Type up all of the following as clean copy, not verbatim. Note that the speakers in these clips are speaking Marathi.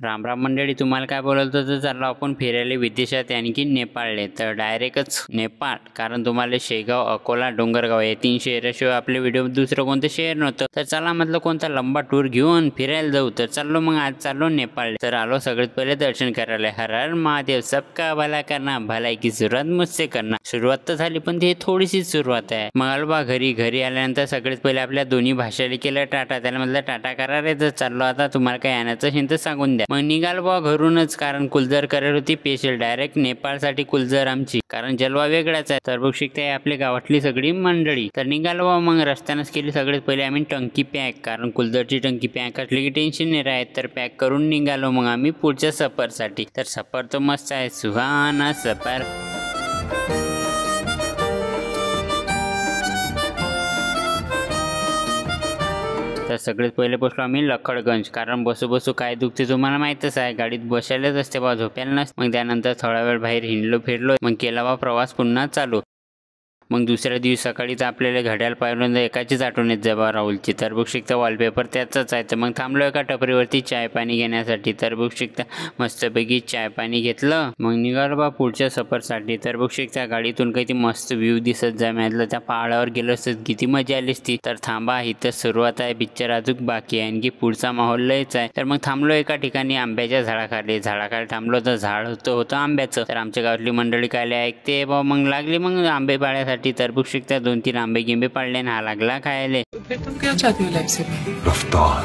राम राम मंडळी, तुम्हाला काय बोलतो तर चाललो आपण फिरायला विदेशात यानी की नेपाळले. तर डायरेक्टच नेपाळ, कारण तुम्हाला शेगाव, अकोला, डोंगरगाव या 3 शहराशिवाय आपले व्हिडिओ दुसरं कोणतं शहर नव्हतं. तर चला म्हटलं कोणता लंबा टूर घेऊन फिरायला जाऊ. तर चाललो मग आज चाललो नेपाळ. तर आलो सगळ्यात पहिले दर्शन करायला. हर हर महादेव, सबका भला करना, भलाई की सुरुवात मुझसे करना. सुरुवात तर झाली पण ती थोडीशी सुरुवात आहे. मग आलो बा घरी आल्यानंतर सगळ्यात पहिले आपल्या दोन्ही भाषेला केलं टाटा. त्याला म्हटलं टाटा करा रे. तर चाललो आता, तुम्हाला काय आणायचं असेल तर सांगून द्या. मग निघाल बा घरूनच, कारण कुलजर करायला होती स्पेशल डायरेक्ट नेपाळसाठी कुलजर आमची, कारण जलवा वेगळाच आहे. तर बघ शिकते आपल्या गावातली सगळी मंडळी. तर निघाल बा मग रस्त्यानंच केली सगळ्यात पहिले आम्ही टंकी पॅक, कारण कुलजरची टंकी पॅक असली की टेन्शन नाही राहत. तर पॅक करून निघालो मग आम्ही पुढच्या सफरसाठी. तर सफर तर मस्त आहे, सुहाना सफर. तर सगळ्यात पहिले पोचलो आम्ही लखडगंज, कारण बसू काय दुखते तुम्हाला माहीतच आहे. गाडीत बसायलाच असते बा, झोपायला नसते. मग त्यानंतर थोडा वेळ बाहेर हिंडलो फिरलो, मग केला बा प्रवास पुन्हा चालू. मग दुसऱ्या दिवशी सकाळी तर आपल्याला घड्याळ पाहिलं एकाचीच आठवण येत बा राहुलची. तर बुक शिकता वॉलपेपर त्याचाच आहे. तर मग थांबलो एका टपरीवरती चाय पाणी घेण्यासाठी. तर बुक शिकता मस्तपैकी चाय पाणी घेतलं, मग निघालो बा पुढच्या सफरसाठी. तर बुक शिकता गाडीतून काही मस्त व्ह्यू दिसत जाय म्हटलं त्या पहाडावर गेलो असत किती मजा आली असती. तर थांबा, इथं सुरुवात आहे, पिक्चर अजून बाकी आहे, आणखी पुढचा माहोल लयच आहे. तर मग थांबलो एका ठिकाणी आंब्याच्या झाडाखाली थांबलो. तर झाड होतं आंब्याचं. तर आमच्या गावातली मंडळी काय ऐकते बा, मग लागली मग आंबे पाळ्यासाठी. तर बुक शिकता 2-3 आंबे गिंबे पाडले ना हा लागला खायले. तुम क्या चाहती हो लाइफ से? रफ्तार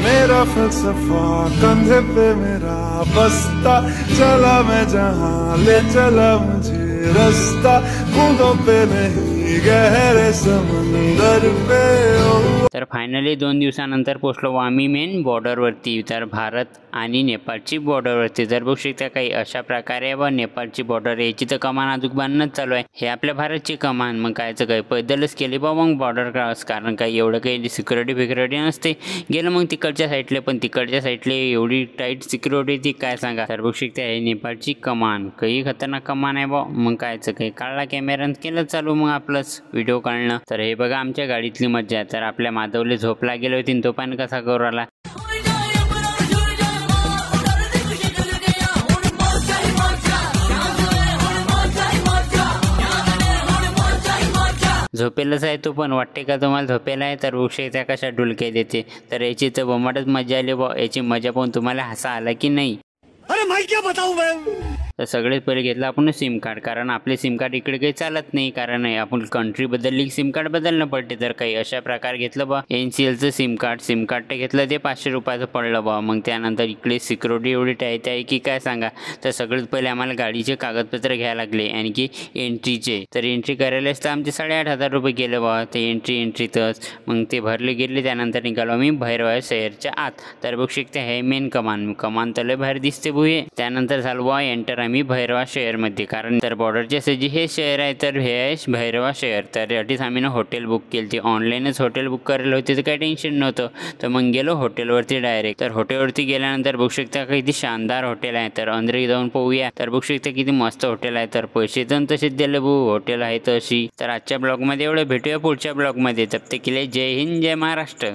मेरा फलसफा, कंधे पे मेरा बस्ता, चला मैं जहां ले चला मुझे रास्ता, बूंदों पे नहीं गहरे समंदर पे. तर फायनली 2 दिवसानंतर पोचलो आम्ही मेन बॉर्डरवरती. तर भारत आणि नेपाळची बॉर्डरवरती. तर बघू शकता काही अशा प्रकारे व नेपाळची बॉर्डर याची तर कमान अजून बांधणंच चालू आहे. हे आपल्या भारतची कमान. मग कायचं काही पैदलच केली बा मग बॉर्डर क्रॉस, कारण काही एवढं काही सिक्युरिटी नसते. गेलं मग तिकडच्या साईडले, पण तिकडच्या साईडले एवढी टाईट सिक्युरिटी ती काय सांगा. तर बघू शकता हे नेपाळची कमान, काही खतरनाक कमान आहे बा. मग कायचं काही काढला कॅमेरानं केलं चालू मग आपलंच व्हिडिओ काढणं. तर हे बघा आमच्या गाडीतली मज्जा. तर आपल्या माधवले झोपला गेले होती, तो पण कसा करू आला. झोपेलच आहे तो पण, वाटते का तुम्हाला झोपेला आहे. तर वृक्ष त्या कशा डुलके देते. तर याची तर बोमाटच मजा आली बा. याची मजा पाहून तुम्हाला हसा आला की नाही. अरे मैं क्या बताऊं मैं. तर सगळ्यात पहिले घेतलं आपण सिम कार्ड, कारण आपले सिम कार्ड इकडे काही चालत नाही, कारण आपण कंट्री बदलली सिम कार्ड बदलणं पडते. तर काही अशा प्रकारे घेतलं बा NCLचं सिम कार्ड ते घेतलं, ते 500 रुपयाचं पडलं बा. मग त्यानंतर इकडे सिक्युरिटी एवढी टाईट आहे की काय सांगा. तर सगळ्यात पहिले आम्हाला गाडीचे कागदपत्र घ्यायला लागले, आणखी एंट्रीचे. तर एंट्री करायलाच तर आमचे 8,500 रुपये गेले बा ते एंट्रीतच. मग ते भरले गेले. त्यानंतर निघालो आम्ही भैरवा शहरच्या आत. तर बघू शकते हे मेन कमान तर लय बाहेर दिसते भुये. त्यानंतर झालं बा एंटर आम्ही भैरवा शहरमध्ये, कारण तर बॉर्डरच्या शेजारी हे शहर आहे. तर हे आहे भैरवा शहर. तर याठीच आम्ही हॉटेल बुक केली ती, ऑनलाईनच हॉटेल बुक करायला होते. तर काही टेन्शन नव्हतं. तर मग गेलो हॉटेलवरती डायरेक्ट. तर हॉटेलवरती गेल्यानंतर बघू शकता किती शानदार हॉटेल आहे. तर अंदर जाऊन पाहूया. तर बघू शकता किती मस्त हॉटेल आहे. तर पैसे तर तसेच दिले भाऊ, हॉटेल आहे तशी. तर आजच्या ब्लॉगमध्ये एवढं, भेटूया पुढच्या ब्लॉगमध्ये. तब तक के लिए जय हिंद, जय महाराष्ट्र.